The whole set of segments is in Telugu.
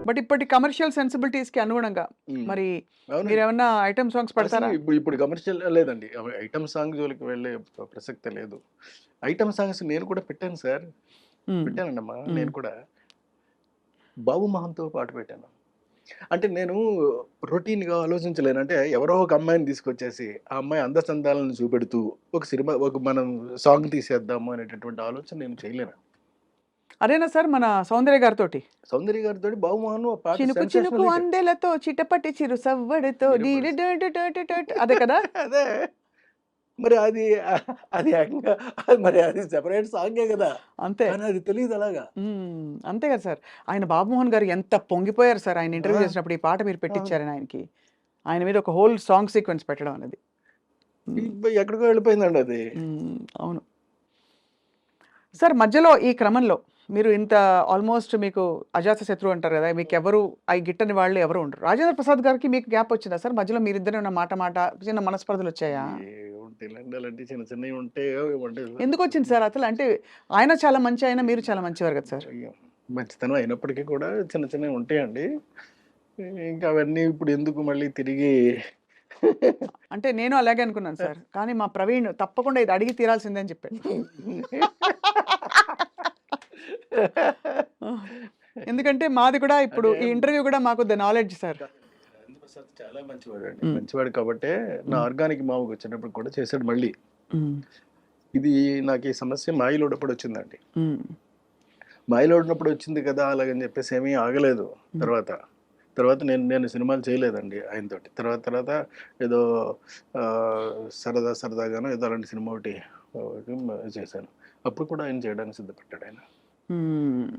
బట్ ఇప్పటి కమర్షియల్ సెన్సిబిలిటీస్ కి అనుగుణంగా మరి అవునండి. మీరేమన్నా ఐటమ్ సాంగ్స్ అసలు పెడతారా? ఇప్పుడు కమర్షియల్ లేదండి. ఐటెమ్ సాంగ్ జోలికి వెళ్ళే ప్రసక్తే లేదు. ఐటెమ్ సాంగ్స్ నేను కూడా పెట్టాను సార్. హ్మ్. పెట్టానండమ్మా హ్మ్. నేను కూడా. బాబు మోహన్‌తో పాట పెట్టాను. అంటే నేను రొటీన్‌గా ఆలోచించలేను. అంటే ఎవరో ఒక అమ్మాయిని తీసుకొచ్చేసి, ఆ అమ్మాయి అందచందాలను చూపెడుతూ మనం సాంగ్ తీసేద్దాము అనేటటువంటి ఆలోచన నేను చేయలేను. అదేనా సార్ మన సౌందర్య గారితోటి? సౌందర్య గారితోటి బాబు మోహన్ ఆ పాట చినుకు చినుకు సెన్సేషనల్ హిట్. అందెలతో చిటపటి చిరు సవ్వడితో అదే కదా? అదే. మరి అది ఏకంగా అది సెపరేట్ సాంగే గదా! అంతే. కానీ అది తెలీదు అలాగా. అంతే కదా సార్. ఆయన బాబుమోహన్ గారు ఎంత పొంగిపోయారు సార్ ఆయన ఇంటర్వ్యూ ఆ! చేసినప్పుడు ఈ పాట మీరు అవును. పెట్టించారని ఆయనకి. ఆయన మీద ఒక హోల్ సాంగ్ సీక్వెన్స్ పెట్టడం అనేది. హ్మ్. ఎక్కడికో వెళ్ళిపోయిందండి అది. అవును. సార్ మధ్యలో ఈ క్రమంలో మీరు ఇంత ఆల్మోస్ట్ మీకు అజాత శత్రువు అంటారు కదా! మీకెవరు గిట్టని వాళ్ళు ఎవరు ఉండరు. రాజేంద్ర ప్రసాద్ గారికి మీకు గ్యాప్ వచ్చిందా సార్? మధ్యలో మీరిద్దరేమన్నా మాట చిన్న మనస్పర్ధలొచ్చాయా? ఏముంటాయిలెండి అలాంటివి చిన్న చిన్నవి ఉంటే అంటే ఎందుకొచ్చింది సార్ అసలు? అంటే ఆయన చాలా మంచి ఆయన, మీరు చాలా మంచివారు కదా సార్. అయ్యో! మంచితనం అయినప్పటికీ కూడా చిన్న చిన్నవి ఉంటాయండి. ఇంకా అవన్నీ ఇప్పుడు ఎందుకు మళ్ళీ తిరిగి అంటే నేను అలాగే అనుకున్నాను సార్. కానీ మా ప్రవీణ్ తప్పకుండా ఇది అడిగి తీరాల్సిందే అని చెప్పాడు. ఎందుకంటే మాది కూడా ఇప్పుడు అంటే ఈ ఇంటర్వ్యూ కూడా మాకు the knowledge sir. Rajendra Prasad చాలా మంచివాడండి. హ్మ్. మంచివాడు కాబట్టే నా హ్మ్. ఆర్గానిక్ మావుకొచ్చేటప్పుడు కూడా చేశాడు మళ్ళీ. హ్మ్. ఇది నాకు ఈ సమస్య మాయిలోటప్పుడు వచ్చిందండి. హ్మ్. మాయిలోడినప్పుడు వచ్చింది కదా! అలాగని చెప్పేసి ఏమీ ఆగలేదు హ్మ్. తర్వాత. తర్వాత నేను నేను సినిమాలు చేయలేదండి ఆయనతోటి. తర్వాత ఏదో సరదాగానో ఏదో అలాంటి సినిమా చేశాను. అప్పుడు కూడా ఆయన చేయడానికి సిద్ధపడ్డాడాయన. హ్మ్.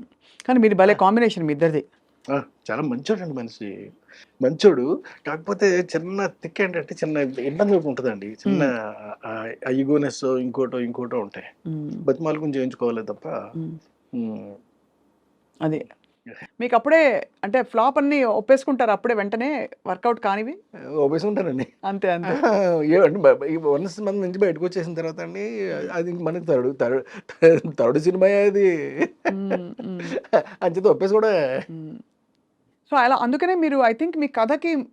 కానీ మీది భలే కాంబినేషన్ మీ ఇద్దరిది. ఆ! చాలా మంచోడండి మనిషి. మంచోడు. కాకపోతే చిన్న ఏంటంటే చిన్న ఇబ్బంది ఒకటి ఉంటదండి. చిన్న హ్మ్. ఈగోనెస్సో ఇంకోటో ఉంటాయి. హ్మ్. బతిమాలుకుని చేయించుకోవాలే తప్ప హ్మ్. హ్మ్. అది. మీకప్పుడే అంటే ఫ్లాప్ అన్నీ ఒప్పేసుకుంటారా అప్పుడే వెంటనే వర్కౌట్ కానివి? ఒప్పేసుకుంటానండి. అంతే. అంతే. అహా! ఏవండి వన్స్ మన నుంచి బయటకొచ్చేసిన తర్వాత అండి హ్మ్. అది ఇంక మనకి థర్డ్ సినిమాయే అది. హ్మ్. హ్మ్. అంచేత ఒప్పేసుకోవడమే. హ్మ్. సో, అలా అందుకనే మీరు ఐ థింక్ మీ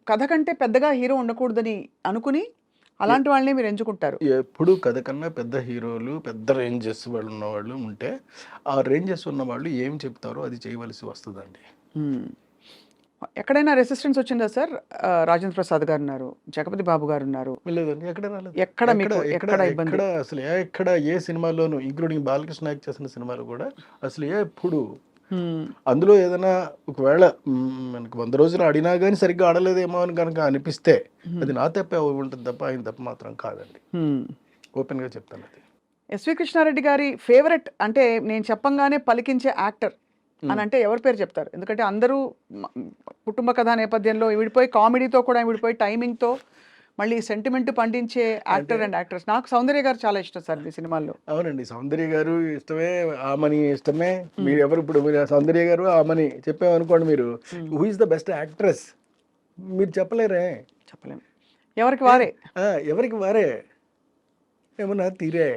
కథ కంటే పెద్దగా హీరో ఉండకూడదని అనుకుని, ఎ అలాంటి వాళ్ళనే మీరు ఎంచుకుంటారు. ఎప్పుడు కథ కన్నా పెద్ద హీరోలు, పెద్ద రేంజెస్ వాళ్ళున్నవాళ్ళు ఉంటే, ఆ రేంజెస్ ఉన్నవాళ్ళు ఏం చెప్తారో అది చేయవలసి వస్తదండి. హ్మ్. ఎక్కడైనా రెసిస్టెన్స్ వచ్చిందా సార్? రాజేంద్ర ప్రసాద్ గారున్నారు. జగపతి బాబు గారున్నారు. లేదండి. ఎక్కడ రాలేదు. ఎక్కడ ఎక్కడ మీకు ఎక్కడ ఎక్కడ ఇబ్బంది? ఎక్కడ అసలు ఎక్కడ ఏ సినిమాలోను ఇంక్లూడింగ్ బాలకృష్ణ యాక్ట్ చేసిన సినిమాలో కూడా అసలు ఎప్పుడు హ్మ్. అందులో ఏదైనా ఒకవేళ మనకు 100 రోజులు ఆడినా గాని సరిగ్గా ఆడలేదేమో అని గనక అనిపిస్తే, హ్మ్. అది నా తప్పే అయ్యుంటది తప్ప ఆయన తప్పు మాత్రం కాదండి. హ్మ్. ఓపెన్‌గా చెప్తానది. ఎస్వి కృష్ణారెడ్డి గారి ఫేవరెట్ అంటే నేను చెప్పంగానే పలికించే యాక్టర్ హ్మ్. అనంటే ఎవరి పేరు చెప్తారు? ఎందుకంటే అందరూ మ కుటుంబ కథా నేపథ్యంలో విడిపోయి కామెడీతో కూడా విడిపోయి టైమింగ్‌తో మళ్ళీ సెంటిమెంట్ పండించే అంటే యాక్టర్ అండ్ యాక్ట్రెస్. నాకు సౌందర్య గారు చాలా ఇష్టం సార్ మీ సినిమాల్లో. అవునండి. సౌందర్య గారు ఇష్టమే, ఆమని ఇష్టమే. హ్మ్. మీరు సౌందర్య గారు, ఆమని చెప్పామనుకోండి మీరు, హ్మ్. Who is the best actress మీరు చెప్పలేరే. చెప్పలేం. ఎవరికి ఏ వారే. ఆ! ఎవరికి వారే. ఏమన్నా తీరే.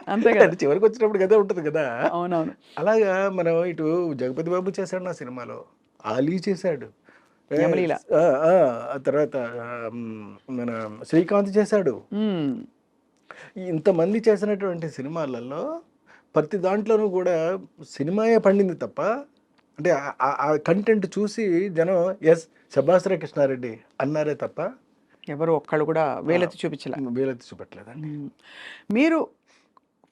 అంతే గదా! అంటే చివరికొచ్చేటప్పటికి అదే ఉంటది కదా! అవునవును. అలాగా మనం ఇటు 'జగపతి బాబు' చేశాడు నా సినిమాలో. 'ఆలీ' చేశాడు. యమలీల. ఆ! ఆ! ఆ తర్వాత మన 'శ్రీకాంత్' చేశాడు. హ్మ్. ఇంతమంది చేసినటువంటి సినిమాలలో ప్రతి దాంట్లోనూ కూడా సినిమాయే పండింది తప్ప అంటే ఆ కంటెంట్ చూసి జనం యెస్ శభాస్ రే కృష్ణారెడ్డి అన్నారే తప్ప ఎవరు ఒక్కళ్ళు కూడా వేలెత్తి చూపించలా. వీలైతే చూపెట్టలేదండి. హ్మ్. మీరు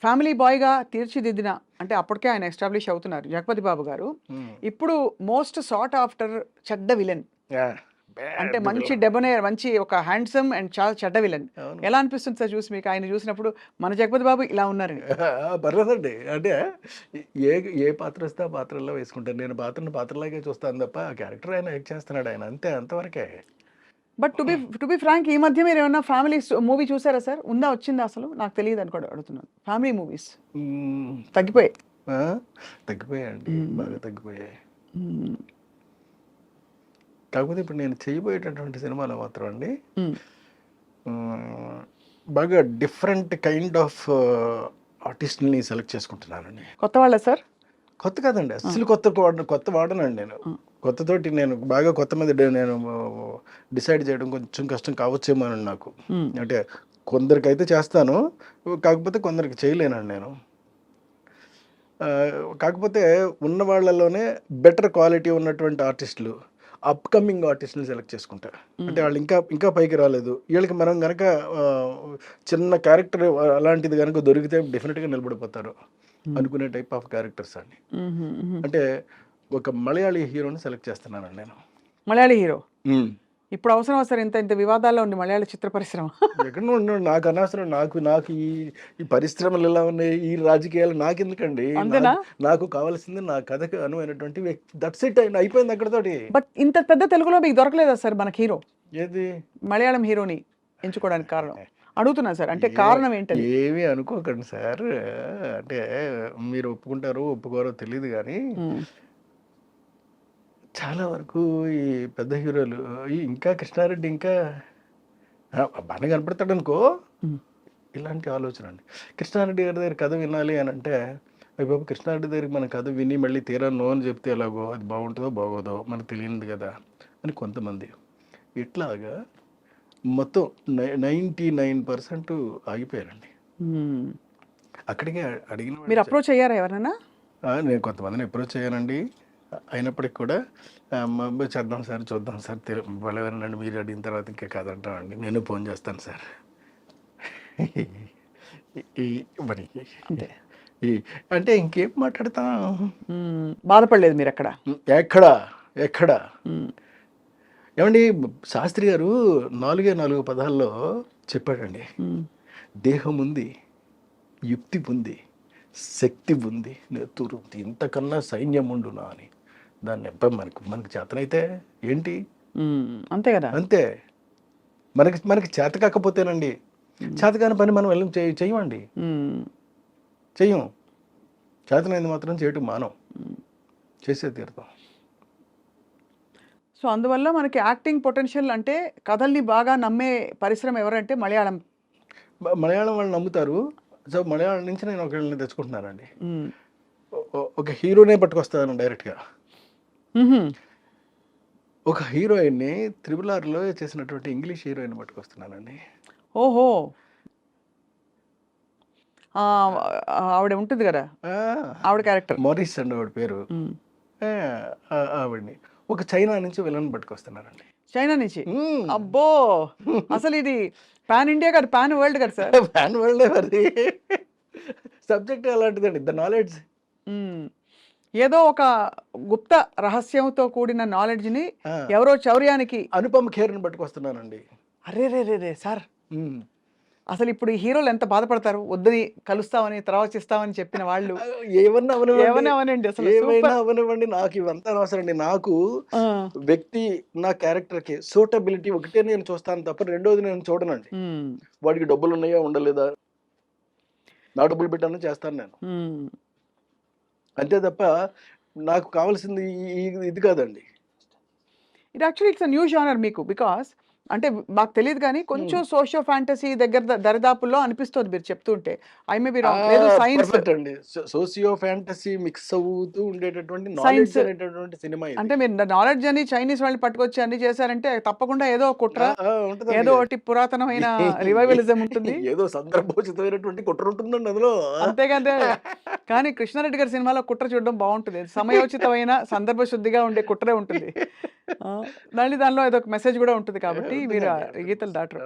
ఫ్యామిలీ బాయ్‌గా తీర్చిదిద్దిన అంటే అప్పటికే ఆయన ఎస్టాబ్లిష్ అవుతున్నారు 'జగపతి బాబు' గారు. హ్మ్. ఇప్పుడు మోస్ట్ సాట్ ఆఫ్టర్ చెడ్డ విలన్. యాహ్! అంటే బ్యాడ్ మంచి విలన్. డెబోనైర్ మంచి ఒక హ్యాండ్సమ్ అండ్ చాలా చెడ్డ విలన్. అవును. ఎలా అనిపిస్తుంది సార్ చూసి మీకు? ఆయన చూసినప్పుడు మన 'జగపతి బాబు' ఇలా ఉన్నారని. పర్లేదండి. అంటే ఏ ఏ పాత్ర వస్తే ఆ పాత్రలో వేసుకుంటాను. నేను పాత్రను పాత్రలాగే చూస్తాను తప్ప ఆ క్యారెక్టర్ ఆయన యాక్ట్ చేస్తున్నాడు ఆయన అంతే అంతవరకే. బట్ టు బి ఫ్రాంక్ ఈ మధ్య మీరేమన్నా ఫ్యామిలీ మూవీ చూసారా సార్? ఉందా? వచ్చిందా అసలు? నాకు తెలీదని కూడా అడుగుతున్నాను. ఫ్యామిలీ మూవీస్ హ్మ్. తగ్గిపోయాయి. ఆ! తగ్గిపోయాయండి. హ్మ్. బాగా తగ్గిపోయాయి. హ్మ్. కాకపోతే ఇప్పుడు నేను చేయబోయేటటువంటి సినిమాలో మాత్రం అండి హ్మ్. హ్మ్, బాగా డిఫరెంట్ కైండ్ ఆఫ్ ఆర్టిస్ట్‌ని సెలెక్ట్ చేసుకుంటున్నానండి. కొత్త వాళ్ళా సార్? కొత్త కాదండి, అస్సలు కొత్త వాడనండి నేను. కొత్తతోటి నేను బాగా కొత్త మీద నేను డిసైడ్ చేయడం కొంచెం కష్టం కావచ్చేమో అని నాకు. అంటే కొందరికైతే చేస్తాను, కాకపోతే కొందరికి చేయలేనండి నేను. కాకపోతే ఉన్న వాళ్ళలోనే బెటర్ క్వాలిటీ ఉన్నటువంటి ఆర్టిస్టులు, అప్కమింగ్ ఆర్టిస్టులు సెలెక్ట్ చేసుకుంటా. అంటే వాళ్ళు ఇంకా ఇంకా పైకి రాలేదు, వీళ్ళకి మనం కనుక చిన్న క్యారెక్టర్ అలాంటిది కనుక దొరికితే డెఫినెట్గా నిలబడిపోతారు అనుకునే టైప్ ఆఫ్ క్యారెక్టర్స్ అండి. అంటే ఒక మలయాళీ హీరోని సెలెక్ట్ చేస్తున్నానండి నేను. మలయాళీ హీరో ఇప్పుడు అవసరం సార్, ఇంత ఇంత వివాదాల్లో ఉంది మలయాళ చిత్ర పరిశ్రమ. ఎక్కడ ఉన్నాడు నాకు అనవసరం. నాకు ఈ ఈ పరిశ్రమలు ఎలా ఉన్నాయి, ఈ రాజకీయాలు నాకెందుకండి. అంతేనా? నాకు కావాల్సింది నా కథకు అనువైనటువంటి వ్యక్తి. దట్స్ ఇట్, అయిపోయింది అక్కడతోటి. బట్ ఇంత పెద్ద తెలుగులో మీకు దొరకలేదా సార్ మనకి హీరో? ఏది మలయాళం హీరోని ఎంచుకోవడానికి కారణం అడుగుతున్నా సార్, అంటే కారణం ఏంటది? ఏమీ అనుకోకండి సార్, అంటే మీరు ఒప్పుకుంటారో ఒప్పుకోరో తెలియదు కానీ చాలా వరకు ఈ పెద్ద హీరోలు ఇంకా కృష్ణారెడ్డి ఇంకా బాగా కనపడతాడు అనుకో, ఇలాంటి ఆలోచన అండి. కృష్ణారెడ్డి గారి దగ్గర కథ వినాలి అని అంటే, అయ్యి బాబు కృష్ణారెడ్డి దగ్గరికి మన కథ విని మళ్ళీ తీరా నో అని చెప్తే ఎలాగో, అది బాగుంటుందో బాగోదో మనకు తెలియదు కదా అని కొంతమంది. ఇట్లాగా మొత్తం 99% ఆగిపోయారండి. అక్కడికే అడిగిన మీరు అప్రోచ్ అయ్యారా ఎవరైనా? నేను కొంతమందిని అప్రోచ్ అయ్యానండి. అయినప్పటికి కూడా చేద్దాం సార్, చూద్దాం సార్, వాళ్ళెవరండి మీరు అడిగిన తర్వాత ఇంకా కాదంటామండి, నేను ఫోన్ చేస్తాను సార్. మరి అంటే ఇంకేం మాట్లాడతాం. బాధపడలేదు మీరు అక్కడ? ఎక్కడ ఏమండి, శాస్త్రి గారు 4 పదాల్లో చెప్పాడండి. దేహం ఉంది, యుక్తి ఉంది, శక్తి ఉంది, నెత్తురు ఉంది, ఇంతకన్నా సైన్యం ఉండునా అని. దాన్ని మనకి చేతనైతే ఏంటి, అంతే కదా. అంతే. మనకి చేత కాకపోతేనండి, చేతకాని పని మనం వెళ్ళి చెయ్యమండి, చెయ్యం. చేతనైంది మాత్రం చేయటం మానం, చేసే తీరుతాం. సో అందువల్ల మనకి యాక్టింగ్ పొటెన్షియల్, అంటే కథల్ని బాగా నమ్మే పరిశ్రమ ఎవరంటే మలయాళం వాళ్ళు నమ్ముతారు. సో మలయాళం నుంచి నేను ఒకళ్ళని తెచ్చుకుంటున్నానండి. ఒక హీరోనే పట్టుకొస్తాను డైరెక్ట్గా. ఒక హీరోయిన్ని RRRలో చేసినటువంటి ఇంగ్లీష్ హీరోయిన్ పట్టుకొస్తున్నానండి. ఓహో, ఆవిడ ఉంటుంది కదా, ఆవిడ క్యారెక్టర్ మారిస్ అండి ఆవిడ పేరు. ఆవిడ్ని ఒక చైనా నుంచి విలన్ పట్టుకొస్తున్నారండి. చైనా నుంచి? అబ్బో, అసలు ఇది పాన్ ఇండియా కాదు, పాన్ వరల్డ్ కదా సార్. పాన్ వరల్డ్ మరి. సబ్జెక్ట్ అలాంటిదండి, ద నాలెడ్జ్. ఏదో ఒక గుప్త రహస్యంతో కూడిన నాలెడ్జ్ ని ఎవరో చౌర్యానికి అనుపమ ఖేర్ని పట్టుకొస్తున్నానండి. అరే రే రే సార్, అసలు ఇప్పుడు ఈ హీరోలు ఎంత బాధపడతారు, వద్దని కలుస్తామని తర్వాత ఇస్తామని చెప్పిన వాళ్ళు. ఏమన్నా అవనండి, అసలు ఏమైనా అవనివ్వండి, నాకు ఇవంతా అవసరం అండి. నాకు వ్యక్తి, నా క్యారెక్టర్ కి సూటబిలిటీ ఒకటే నేను చూస్తాను తప్ప రెండోది నేను చూడనండి. వాడికి డబ్బులు ఉన్నాయా ఉండలేదా, నా డబ్బులు పెట్టాను చేస్తాను నేను, అంతే తప్ప నాకు కావాల్సింది ఇది కాదండి. ఇది యాక్చువల్లీ ఇట్స్ న్యూ జానర్ మీకు, బికాస్ అంటే మాకు తెలియదు కానీ కొంచెం సోషియో ఫ్యాంటసీ దగ్గర దరిదాపుల్లో అనిపిస్తుంది మీరు చెప్తుంటే. I may be wrong. లేదు, సైన్స్ అండి, సోషియో ఫ్యాంటసీ మిక్స్ అవుతూ ఉండేటటువంటి నాలెడ్జ్ అనేటటువంటి సినిమా. అంటే మీరు నాలెడ్జ్ అని చైనీస్ వాళ్ళని పట్టుకొచ్చి అన్ని చేశారంటే తప్పకుండా ఏదో కుట్ర, ఏదో ఒకటి పురాతనమైన రివైవలిజం ఉంటుంది, ఏదో సందర్భోచితమైనటువంటి కుట్ర ఉంటుందండి అందులో, అంతేకంటే. కానీ కృష్ణారెడ్డి గారి సినిమాలో కుట్ర చూడడం బాగుంటుంది, సమయోచితమైన సందర్భ శుద్ధిగా ఉండే కుట్రే ఉంటుంది, మళ్ళీ దానిలో ఏదో ఒక మెసేజ్ కూడా ఉంటుంది కాబట్టి మీరు గీతలు దాటరు.